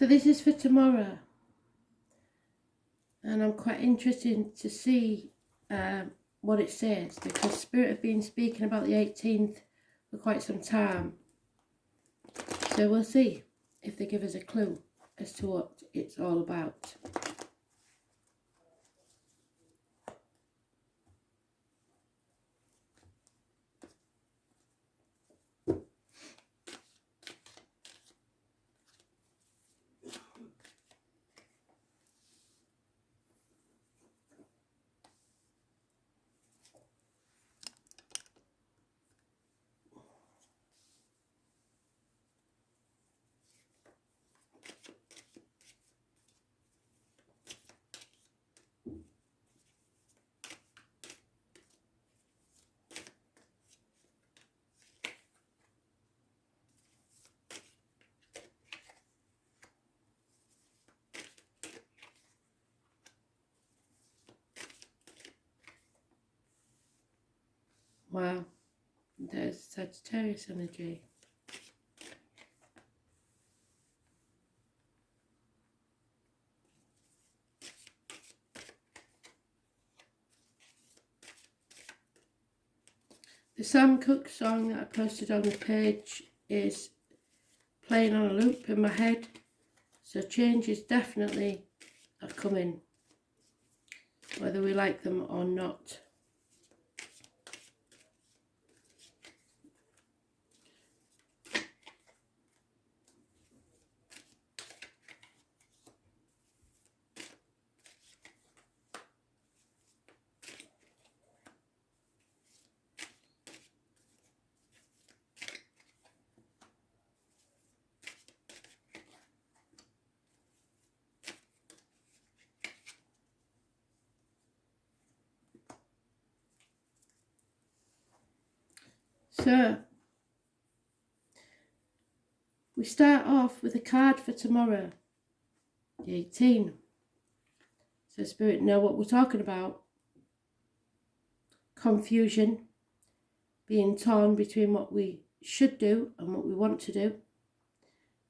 So this is for tomorrow, and I'm quite interested to see what it says, because Spirit have been speaking about the 18th for quite some time. So we'll see if they give us a clue as to what it's all about. Wow, there's Sagittarius energy. The Sam Cooke song that I posted on the page is playing on a loop in my head, so changes definitely are coming, whether we like them or not. So, we start off with a card for tomorrow, the 18. So Spirit know what we're talking about. Confusion, being torn between what we should do and what we want to do.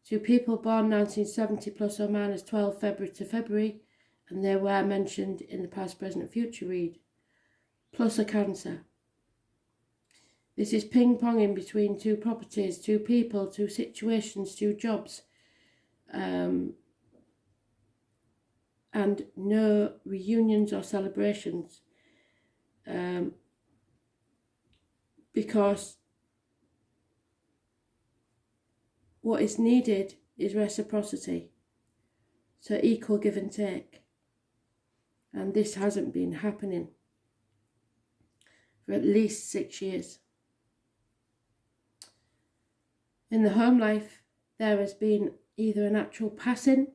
To people born 1970 plus or minus 12 February to February, and they were mentioned in the past, present and future read, plus a Cancer. This is ping-ponging between two properties, two people, two situations, two jobs, and no reunions or celebrations, because what is needed is reciprocity, so equal give and take, and this hasn't been happening for at least 6 years. In the home life, there has been either a natural passing,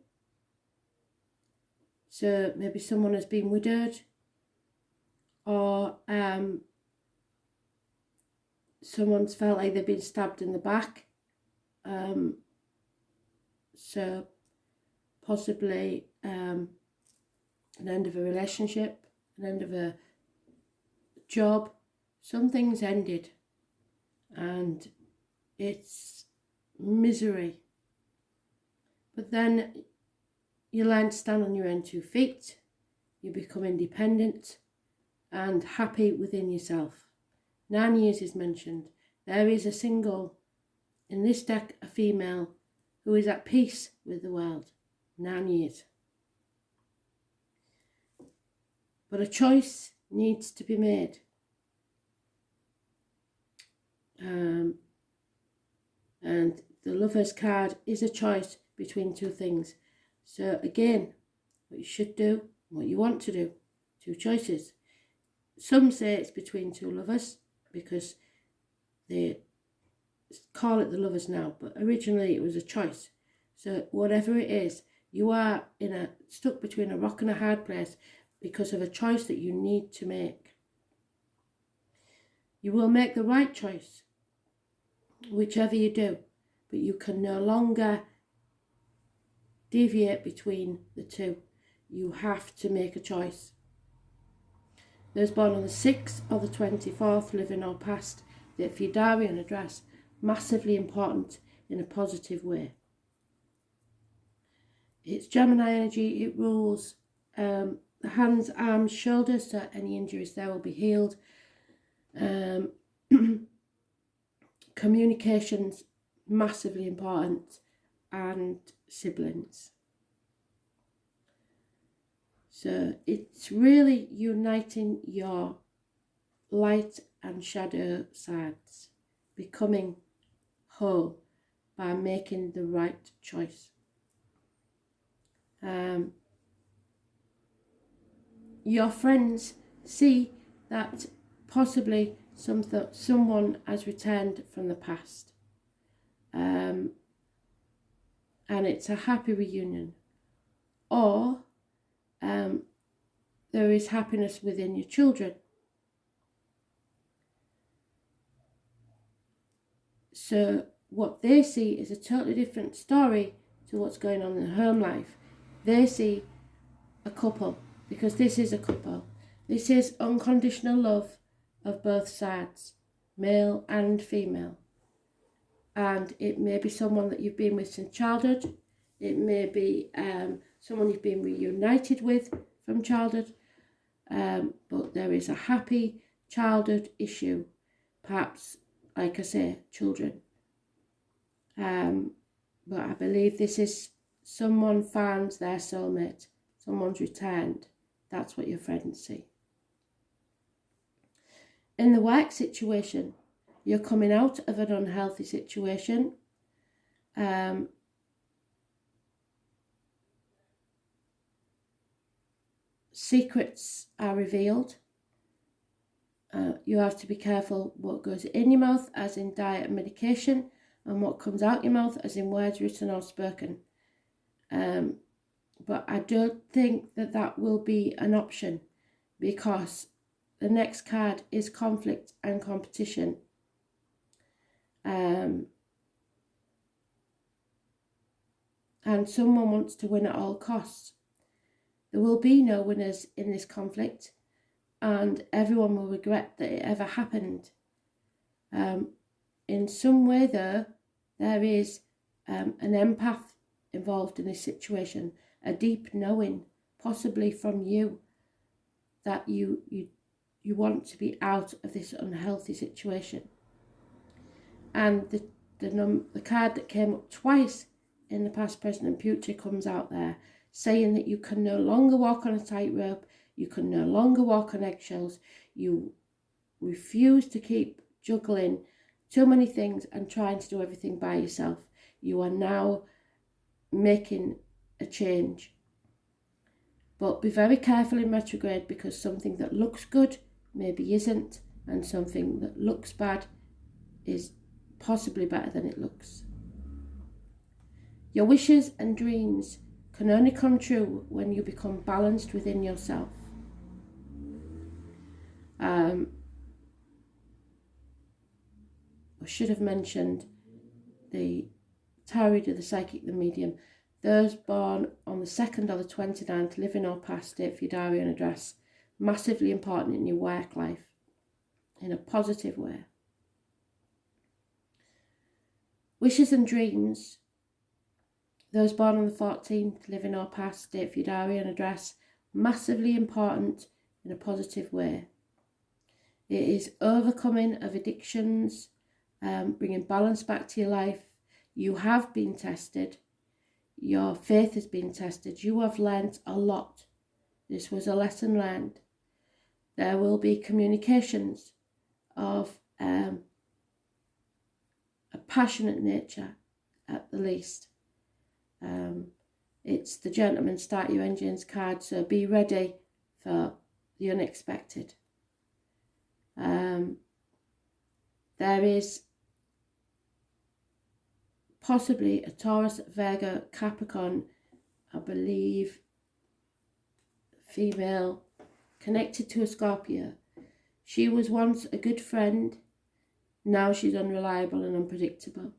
so maybe someone has been widowed, or someone's felt like they've been stabbed in the back, so possibly an end of a relationship, an end of a job. Something's ended and it's misery, but then you learn to stand on your own 2 feet, you become independent and happy within yourself. 9 years is mentioned. There is a single in this deck, a female who is at peace with the world. 9 years. But a choice needs to be made. And the Lover's card is a choice between 2 things. So again, what you should do, what you want to do, 2 choices. Some say it's between 2 lovers because they call it the Lovers now, but originally it was a choice. So whatever it is, you are stuck between a rock and a hard place because of a choice that you need to make. You will make the right choice, whichever you do, but you can no longer deviate between the 2. You have to make a choice. Those born on the 6th or the 24th, living or past, for your diary and address, massively important in a positive way. It's Gemini energy. It rules the hands, arms, shoulders, so any injuries there will be healed. Communications, massively important, and siblings. So it's really uniting your light and shadow sides, becoming whole by making the right choice. Your friends see that possibly someone has returned from the past, and it's a happy reunion, or there is happiness within your children. So what they see is a totally different story to what's going on in home life. They see a couple, because this is a couple. This is unconditional love of both sides, male and female. And it may be someone that you've been with since childhood. It may be someone you've been reunited with from childhood. But there is a happy childhood issue. Perhaps, like I say, children. But I believe this is someone found their soulmate. Someone's returned. That's what your friends see. In the work situation, you're coming out of an unhealthy situation. Secrets are revealed. You have to be careful what goes in your mouth, as in diet and medication, and what comes out your mouth, as in words written or spoken. But I don't think that will be an option, because the next card is conflict and competition. And someone wants to win at all costs. There will be no winners in this conflict, and everyone will regret that it ever happened. In some way, though, there is an empath involved in this situation, a deep knowing, possibly from you, that you want to be out of this unhealthy situation. And the card that came up twice in the past, present and future comes out there, saying that you can no longer walk on a tightrope, you can no longer walk on eggshells, you refuse to keep juggling too many things and trying to do everything by yourself. You are now making a change. But be very careful in retrograde, because something that looks good maybe isn't, and something that looks bad is possibly better than it looks. Your wishes and dreams can only come true when you become balanced within yourself. I should have mentioned the tarot reader, the psychic, the medium. Those born on the 2nd or the 29th, living or past, date for your diary and address. Massively important in your work life, in a positive way. Wishes and dreams. Those born on the 14th, living or past, date for your diary and address. Massively important in a positive way. It is overcoming of addictions, bringing balance back to your life. You have been tested. Your faith has been tested. You have learnt a lot. This was a lesson learned. There will be communications of a passionate nature, at the least. It's the gentleman, start your engines card, so be ready for the unexpected. There is possibly a Taurus, Virgo, Capricorn, I believe, female, connected to a Scorpio. She was once a good friend, now she's unreliable and unpredictable.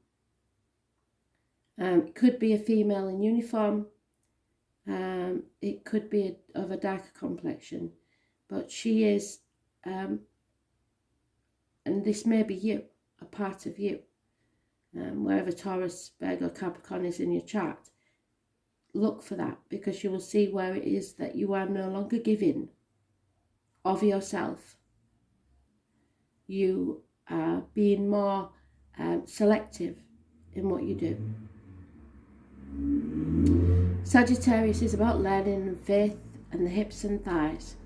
It could be a female in uniform, it could be of a darker complexion, but she is, and this may be you, a part of you. Wherever Taurus, Virgo, Capricorn is in your chart, look for that, because you will see where it is that you are no longer giving of yourself. You are being more selective in what you do. Sagittarius is about learning and faith and the hips and thighs.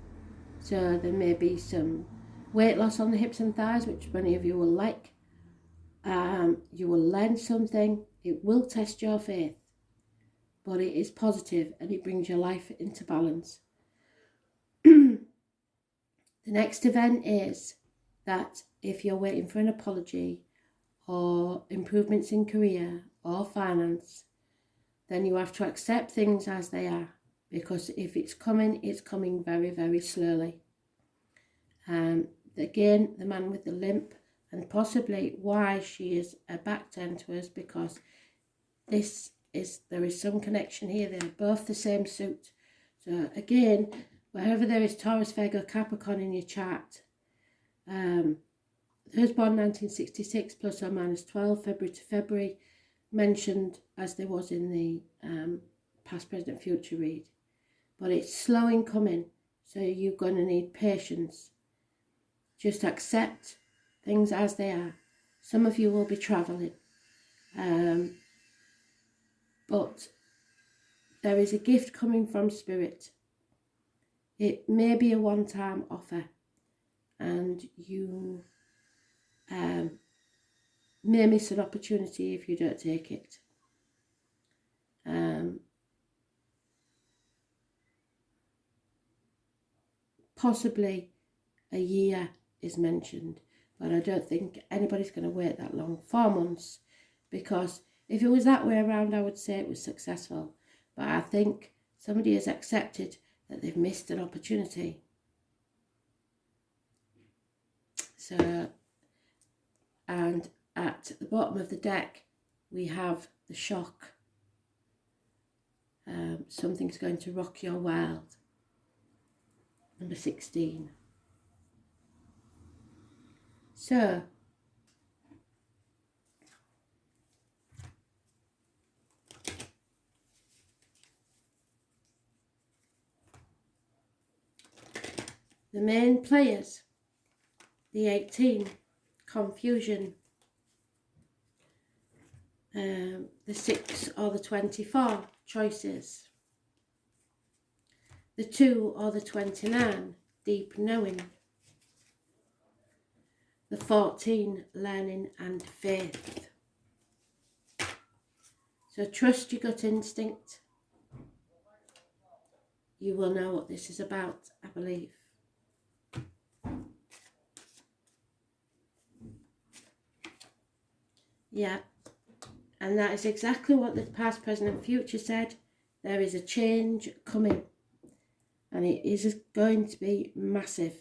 So there may be some weight loss on the hips and thighs, which many of you will like. You will learn something. It will test your faith, but it is positive and it brings your life into balance. The next event is that if you're waiting for an apology or improvements in career or finance, then you have to accept things as they are, because if it's coming very, very slowly. Again, the man with the limp, and possibly why she is a back turned to us, because there is some connection here. They're both the same suit. So again, wherever there is Taurus, Virgo, Capricorn in your chart, those born 1966 plus or minus 12, February to February, mentioned as there was in the past, present, future read. But it's slow in coming, so you're going to need patience. Just accept things as they are. Some of you will be travelling, but there is a gift coming from Spirit. It may be a one-time offer, and you may miss an opportunity if you don't take it. Possibly a year is mentioned, but I don't think anybody's going to wait that long. 4 months, because if it was that way around, I would say it was successful. But I think somebody has accepted that they've missed an opportunity. So, and at the bottom of the deck, we have the shock. Something's going to rock your world. Number 16. So, the main players, the 18, confusion, the 6 or the 24, choices, the 2 or the 29, deep knowing, the 14, learning and faith. So trust your gut instinct. You will know what this is about, I believe. Yeah, and that is exactly what the past, present and future said. There is a change coming, and it is going to be massive.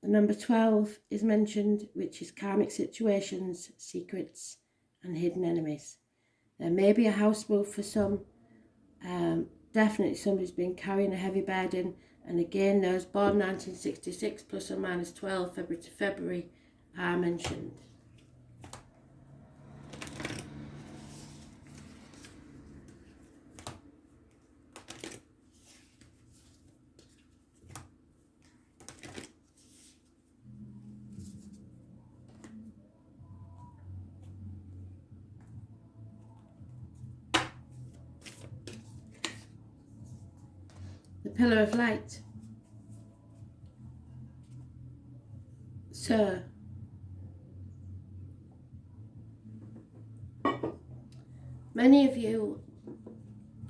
Number 12 is mentioned, which is karmic situations, secrets and hidden enemies. There may be a house move for some. Definitely somebody's been carrying a heavy burden. And again, those born 1966 plus or minus 12, February to February, are mentioned. The pillar of light. So, many of you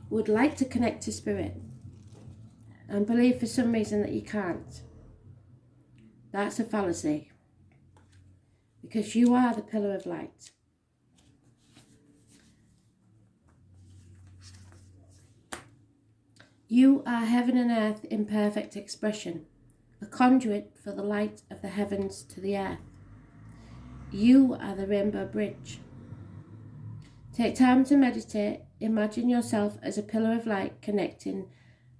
would like to connect to Spirit and believe for some reason that you can't. That's a fallacy, because you are the pillar of light. You are heaven and earth in perfect expression, a conduit for the light of the heavens to the earth. You are the rainbow bridge. Take time to meditate. Imagine yourself as a pillar of light connecting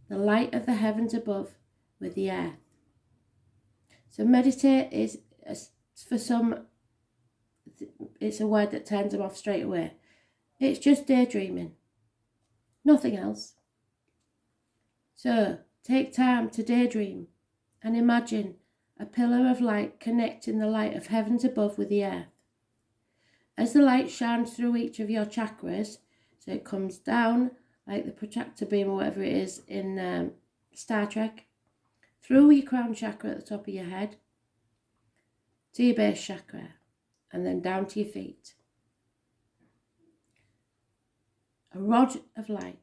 the light of the heavens above with the earth. So meditate is, for some, it's a word that turns them off straight away. It's just daydreaming. Nothing else. So take time to daydream and imagine a pillar of light connecting the light of heavens above with the earth. As the light shines through each of your chakras, so it comes down like the projector beam or whatever it is in Star Trek, through your crown chakra at the top of your head, to your base chakra, and then down to your feet. A rod of light.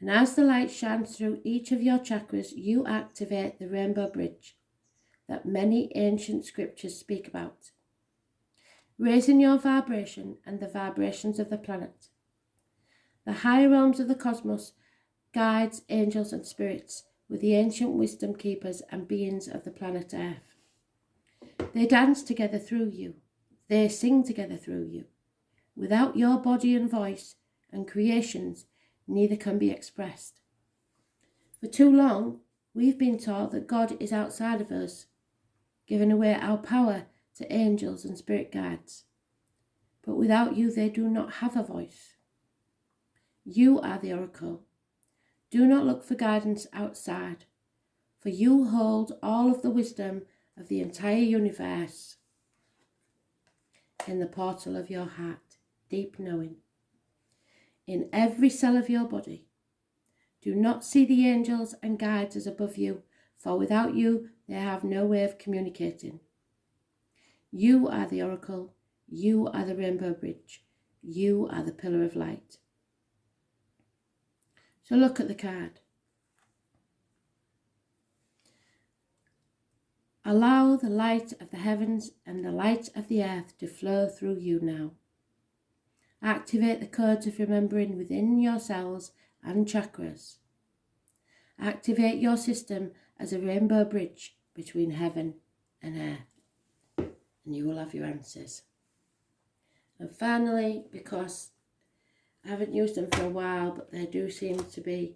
And as the light shines through each of your chakras, you activate the rainbow bridge that many ancient scriptures speak about, raising your vibration and the vibrations of the planet. The higher realms of the cosmos, guides, angels and spirits, with the ancient wisdom keepers and beings of the planet Earth. They dance together through you. They sing together through you. Without your body and voice and creations, neither can be expressed. For too long, we've been taught that God is outside of us, giving away our power to angels and spirit guides. But without you, they do not have a voice. You are the oracle. Do not look for guidance outside, for you hold all of the wisdom of the entire universe in the portal of your heart, deep knowing. In every cell of your body. Do not see the angels and guides as above you, for without you, they have no way of communicating. You are the oracle. You are the rainbow bridge. You are the pillar of light. So look at the card. Allow the light of the heavens and the light of the earth to flow through you now. Activate the codes of remembering within your cells and chakras. Activate your system as a rainbow bridge between heaven and earth, and you will have your answers. And finally, because I haven't used them for a while, but they do seem to be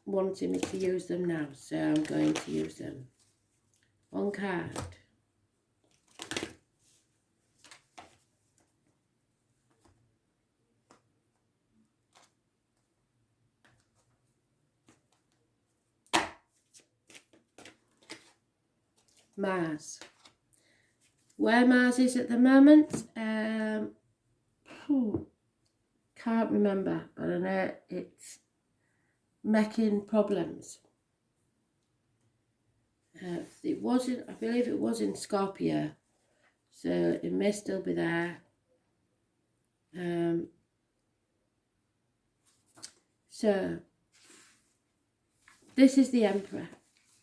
wanting me to use them now, so I'm going to use them. One card. Mars. Where Mars is at the moment, can't remember, but I know it's making problems. It wasn't, I believe it was in Scorpio, so it may still be there. So, this is the Emperor,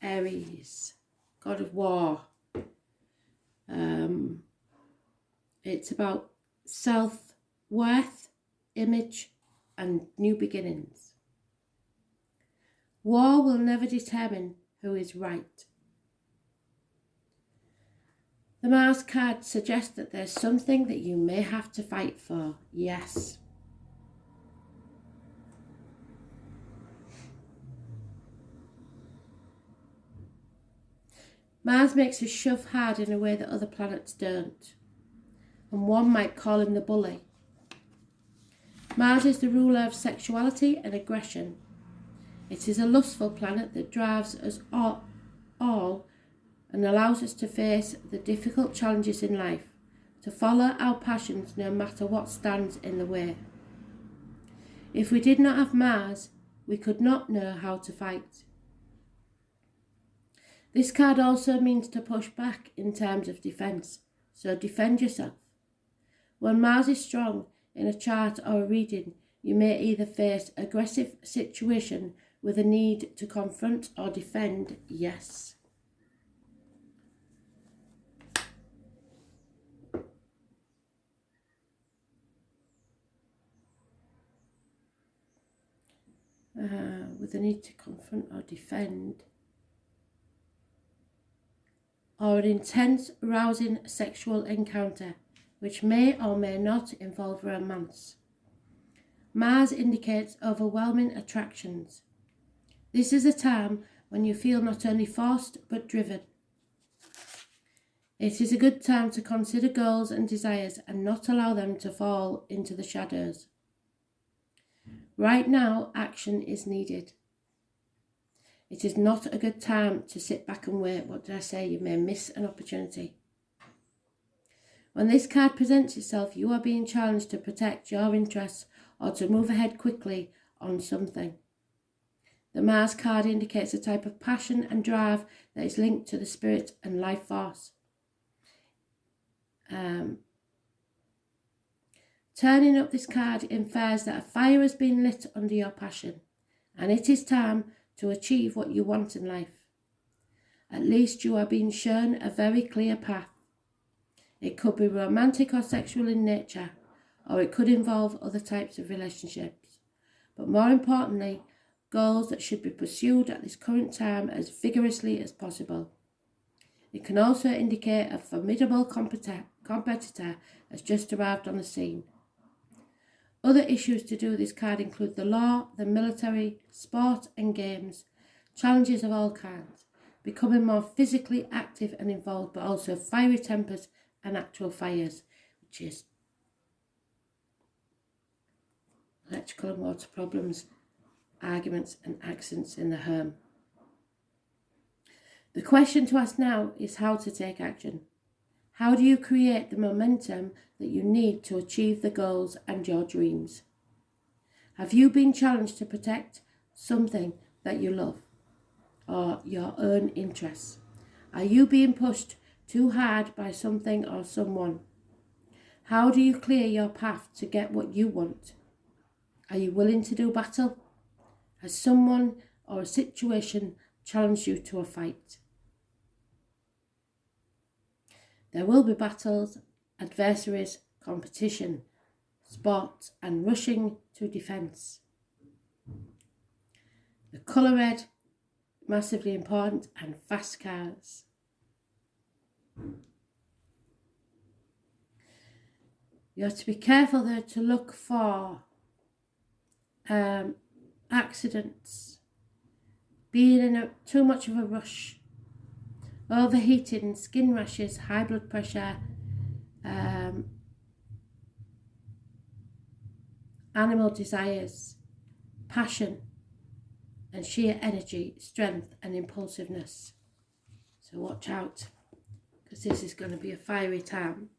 Aries, god of war. It's about self-worth, image, and new beginnings. War will never determine who is right. The Mars card suggests that there's something that you may have to fight for. Yes. Mars makes us shove hard in a way that other planets don't. And one might call him the bully. Mars is the ruler of sexuality and aggression. It is a lustful planet that drives us all and allows us to face the difficult challenges in life, to follow our passions no matter what stands in the way. If we did not have Mars, we could not know how to fight. This card also means to push back in terms of defence, so defend yourself. When Mars is strong in a chart or a reading, you may either face aggressive situation with a need to confront or defend, yes. With a need to confront or defend. Or an intense, rousing sexual encounter, which may or may not involve romance. Mars indicates overwhelming attractions. This is a time when you feel not only forced but driven. It is a good time to consider goals and desires and not allow them to fall into the shadows. Right now, action is needed. It is not a good time to sit back and wait. What did I say? You may miss an opportunity. When this card presents itself, you are being challenged to protect your interests or to move ahead quickly on something. The Mars card indicates a type of passion and drive that is linked to the spirit and life force. Turning up this card infers that a fire has been lit under your passion, and it is time to achieve what you want in life. At least you are being shown a very clear path. It could be romantic or sexual in nature, or it could involve other types of relationships. But more importantly, goals that should be pursued at this current time as vigorously as possible. It can also indicate a formidable competitor has just arrived on the scene. Other issues to do with this card include the law, the military, sport and games, challenges of all kinds, becoming more physically active and involved, but also fiery tempers and actual fires, which is electrical and water problems, arguments and accidents in the home. The question to ask now is how to take action. How do you create the momentum that you need to achieve the goals and your dreams? Have you been challenged to protect something that you love or your own interests? Are you being pushed too hard by something or someone? How do you clear your path to get what you want? Are you willing to do battle? Has someone or a situation challenged you to a fight? There will be battles, adversaries, competition, sport and rushing to defence. The colour red, massively important, and fast cars. You have to be careful though to look for accidents, being in too much of a rush, overheating, skin rashes, high blood pressure, animal desires, passion and sheer energy, strength and impulsiveness. So watch out, because this is going to be a fiery time.